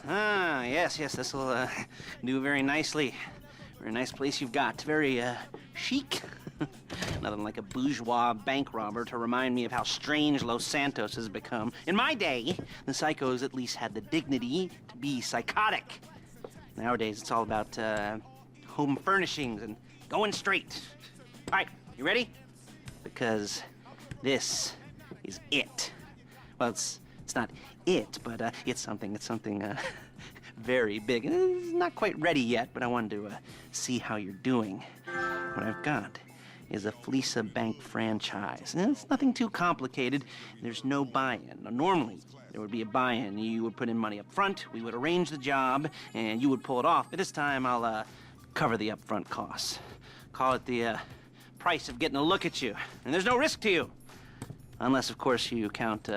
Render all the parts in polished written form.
Ah, yes, this will do very nicely. Very nice place you've got. Very chic. Nothing like a bourgeois bank robber to remind me of how strange Los Santos has become. In my day, the psychos at least had the dignity to be psychotic. Nowadays, it's all about home furnishings and going straight. All right, you ready? Because this is it. Well, it's not it, but it's something very big. It's not quite ready yet, but I wanted to see how you're doing. What I've got is a Fleeka Bank franchise. And it's nothing too complicated. There's no buy-in. Now, normally, there would be a buy-in. You would put in money up front, we would arrange the job, and you would pull it off. But this time, I'll cover the upfront costs. Call it the price of getting a look at you. And there's no risk to you. Unless, of course, you count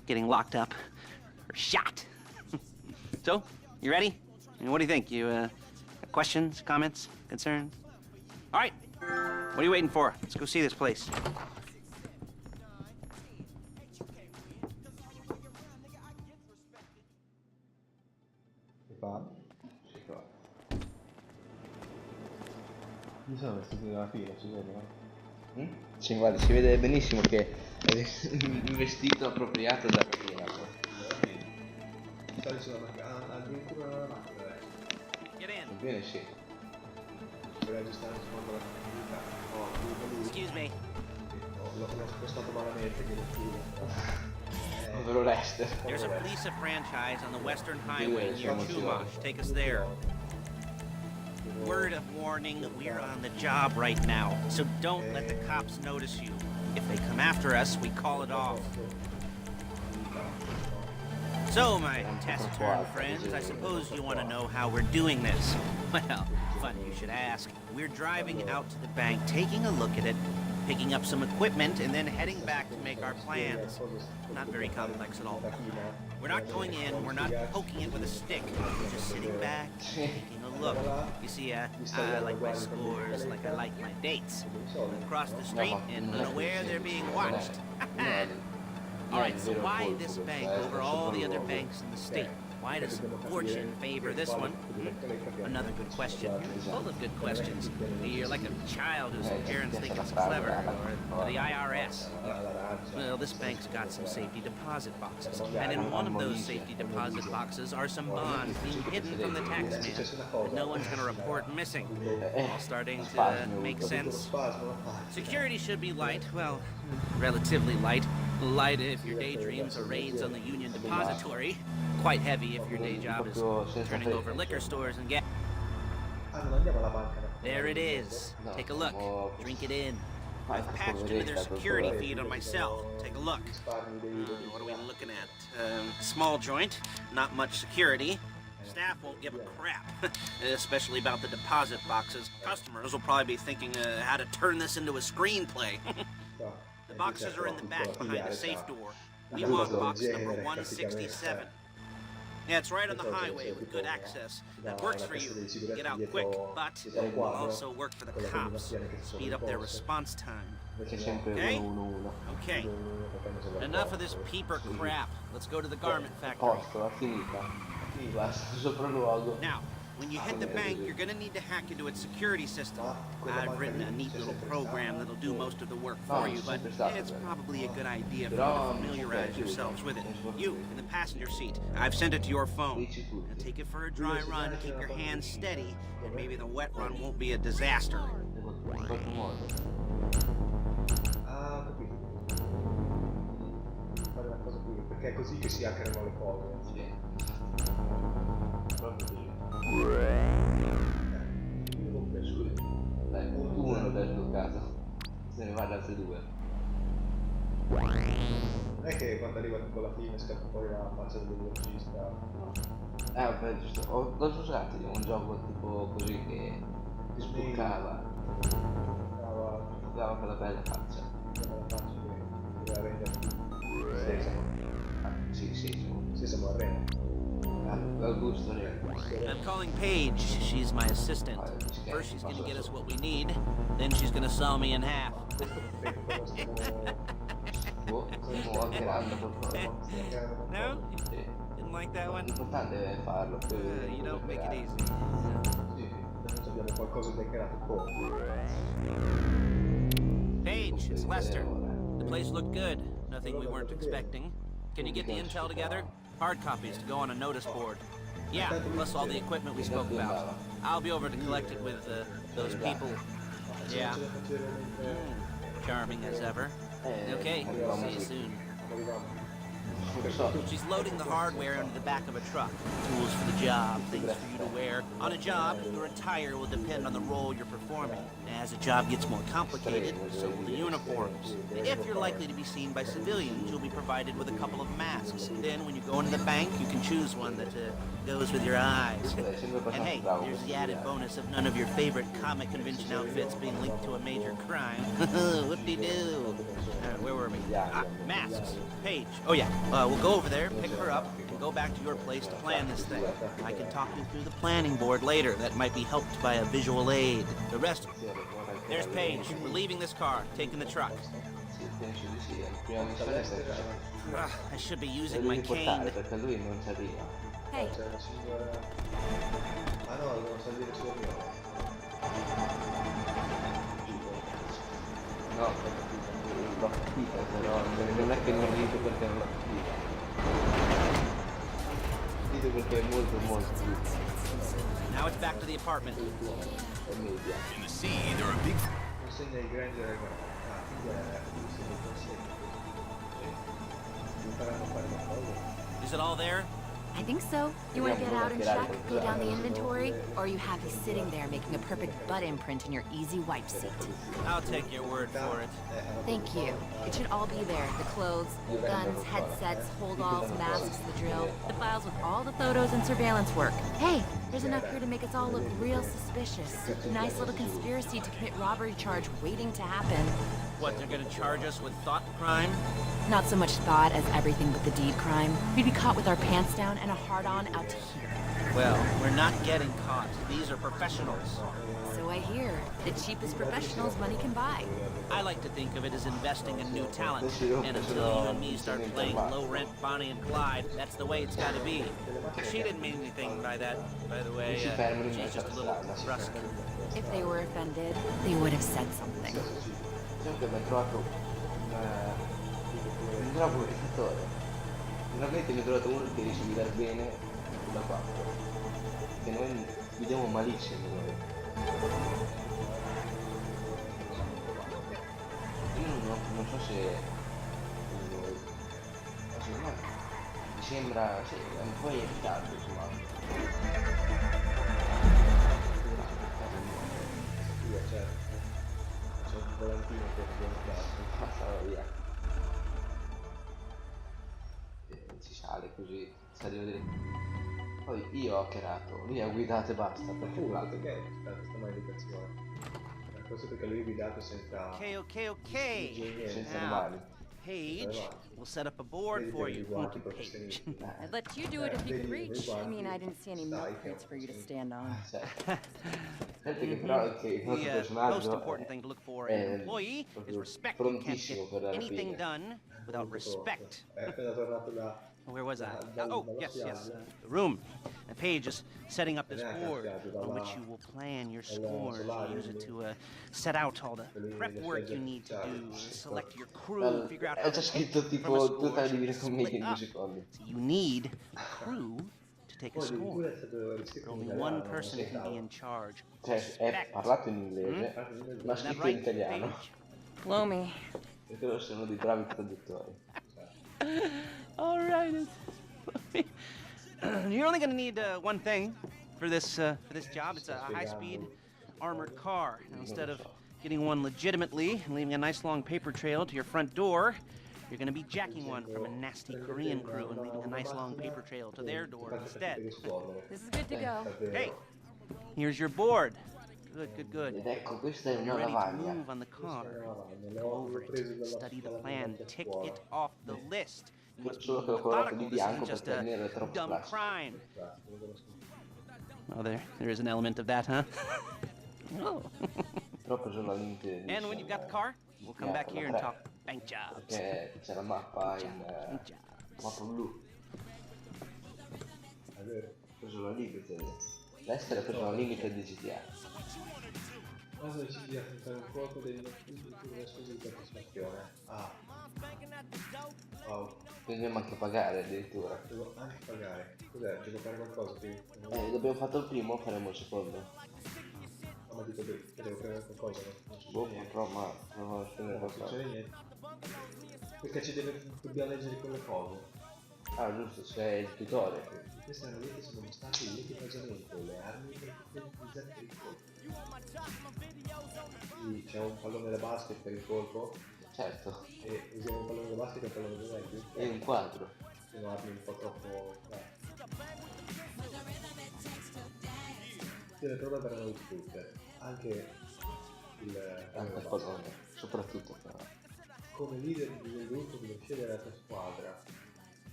getting locked up or shot. So, you ready? And what do you think? You questions, comments, concerns? All right. What are you waiting for? Let's go see this place. Mi sono vestiti nella fila, si vede, no? Sì, guarda, si vede benissimo che è un vestito appropriato da fila. Sali sulla macchina, addirittura la macchina, Bene, sì. Vorrei aggiustare un po' la possibilità. Excuse me. L'ho spostato malamente, che lo scuso. Povero Lester. There's a Fleeka franchise on the Western Highway near Chumash. Take us there. Word of warning, we're on the job right now, so don't let the cops notice you. If they come after us, we call it off. So, my taciturn friends, I suppose you want to know how we're doing this. Well, funny you should ask. We're driving out to the bank, taking a look at it, picking up some equipment, and then heading back to make our plans. Not very complex at all. We're not going in, we're not poking it with a stick. We're just sitting back, taking a look. You see, I like my scores like I like my dates. Across the street and unaware they're being watched. All right, so why this bank over all the other banks in the state? Why does fortune favor this one? Another good question. Full of good questions. You're like a child whose parents think it's clever, or the IRS. Well, this bank's got some safety deposit boxes, and in one of those safety deposit boxes are some bonds being hidden from the tax man that no one's going to report missing. All starting to make sense. Security should be light, well, relatively light. Light if your daydreams are raids on the Union Depository. Quite heavy if your day job is turning over liquor stores and gas. There it is. Take a look. Drink it in. I've patched into their security feed on myself. Take a look. What are we looking at? Small joint, not much security. Staff won't give a crap, especially about the deposit boxes. Customers will probably be thinking how to turn this into a screenplay. The boxes are in the back behind the safe door. We want box number 167. Yeah, it's right on the highway with good access. That works for you. Get out quick, but it will also work for the cops. Speed up their response time. Okay? Okay. Enough of this peeper crap. Let's go to the garment factory. Now, when you hit the bank, you're gonna need to hack into its security system. I've written a neat little program that'll do most of the work for you, but it's probably a good idea for you to familiarize yourselves with it. You, in the passenger seat, I've sent it to your phone. Now take it for a dry run, keep your hands steady, and maybe the wet run won't be a disaster. Perché è così che si hackerano le cose. Dai, uno del tuo caso. Se ne va ad altri due. Non è che quando arriva con la fine scappa poi la faccia del velocista. Vabbè, giusto. L'ho usato io un gioco tipo così che ti sbuccava. Sbuccava con la bella faccia. Con la faccia che doveva rendere. Sì, siamo a Reno. I'm calling Paige. She's my assistant. First she's gonna get us what we need, then she's gonna saw me in half. No? Didn't Something like that one? L'importante è farlo. You don't make it easy. Sì, adesso abbiamo qualcosa decorato con. Paige, it's Lester. The place looked good. Nothing we weren't expecting. Can you get the intel together? Hard copies to go on a notice board. Yeah, plus all the equipment we spoke about. I'll be over to collect it with those people. Yeah. Charming as ever. Okay, see you soon. She's loading the hardware into the back of a truck. Tools for the job, things for you to wear. On a job, your attire will depend on the role you're performing. As the job gets more complicated, so will the uniforms. If you're likely to be seen by civilians, you'll be provided with a couple of masks. Then, when you go into the bank, you can choose one that goes with your eyes. And hey, there's the added bonus of none of your favorite comic convention outfits being linked to a major crime. Whoop-de-doo. Where were we? Masks. Paige. Oh yeah, we'll go over there, pick her up, and go back to your place to plan this thing. I can talk you through the planning board later. That might be helped by a visual aid. The rest... There's Paige. We're leaving this car, taking the truck. I should be using my cane. Hey. No, l'ho capita, però non è che non rido perché non l'ho capita. Rido perché è molto molto brutto. Now it's back to the apartment. È media. In the sea, there are big... Consegna il Granger quindi è consegna il consegno. Mi faranno fare una cosa. Is it all there? I think so. You want to get out and check, go down the inventory, or are you happy sitting there making a perfect butt imprint in your easy wipe seat? I'll take your word for it. Thank you. It should all be there. The clothes, guns, headsets, holdalls, masks, the drill, the files with all the photos and surveillance work. Hey, there's enough here to make us all look real suspicious. Nice little conspiracy to commit robbery charge waiting to happen. What, they're gonna charge us with thought crime? Not so much thought as everything but the deed crime. We'd be caught with our pants down and a hard-on out to here. Well, we're not getting caught. These are professionals. So I hear. The cheapest professionals money can buy. I like to think of it as investing in new talent. And until you and me start playing low-rent Bonnie and Clyde, that's the way it's gotta be. She didn't mean anything by that, by the way. She's just a little brusque. If they were offended, they would have said something. Sempre mi ho trovato un bravo verificatore. Finalmente mi ho trovato uno che riesce a guidare bene sulla 4. Che noi guidiamo malissimo noi. Io non so se mi sembra sì, è un po' irritante insomma. Certo. C'è un volantino per passare via. E si sale così, si arriva dritto. Poi io ho hackerato, lui ha guidato e basta, perché l'altro che è questa maleducazione. Questo perché lui ha guidato senza... Okay. senza Now, animali. Paige, we'll set up a board for you. Won't you, Paige? I'd let you do it if you could reach. I mean, I didn't see any milk crates for you to stand on. Senti che però che il nostro The personaggio most important thing to look for in an employee is respect. You can't prontissimo per la get anything rapina. done without respect. È appena tornato da... Where was I? Oh, yes, the room. And Paige is setting up this board on which you will plan your scores. You use it to set out all the prep work you need to do, select your crew, figure out how C'è to scritto pick tipo from a tutta la score Divina sheet, Commedia split in 2 up. secondi. So you need a crew to take a score. Only one person can be in charge. Cioè è parlato in inglese, ma Isn't that scritto in right, italiano. Paige? Blow me. Perché loro sono dei bravi traduttori. All right. You're only going to need one thing for this job. It's a high-speed armored car. Now, instead of getting one legitimately and leaving a nice long paper trail to your front door, you're going to be jacking one from a nasty Korean crew and leaving a nice long paper trail to their door instead. This is good to go. Hey, here's your board. Good. Ed ecco, questa è You're una ready to lavagna. move on the car. Go over it. Study the plan. Tick it off the list. You must be Solo che l'ho colorato di methodical. This bianco isn't just perché il a nero è troppo dumb classico. crime. Oh, there is an element of that, huh? Oh. Troppo solamente And when you've got the car, we'll come back here and talk bank jobs. Perché c'è la mappa in Bank jobs. mappa blu. sono limited. L'estero per sono limited di GTA. Quando decidi di affrontare un colpo devi non una spesa di partecipazione. Ah. Wow. Quindi dobbiamo anche pagare addirittura. Devo anche pagare. Cos'è? Devo fare qualcosa qui? Abbiamo fatto il primo, faremo il secondo. No, ma dico, devo prendere qualcosa, non Boh, succede niente. però ma proviamo a spendere Non qualcosa. succede niente. Perché dobbiamo leggere quelle cose. Ah giusto, c'è il tutorial. In queste analisi sono mostrati l'equipaggiamento, le armi per utilizzare per il colpo. Quindi c'è un pallone da basket per il colpo Certo. e usiamo un pallone da basket e un pallone da rugby. E un quadro. Sono armi un po' troppo... Sì, le prove verranno distrutte. Anche Anche il pallone. Soprattutto però. come leader del gruppo devi scegliere la tua squadra.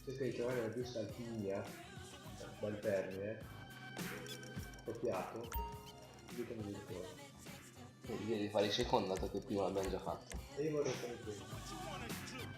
Cerca di trovare la giusta alchimia dal termine appropriato. Aiutami di ritorno. E devi fare il secondo dato che prima l'abbiamo già fatto. E io vorrei fare questo.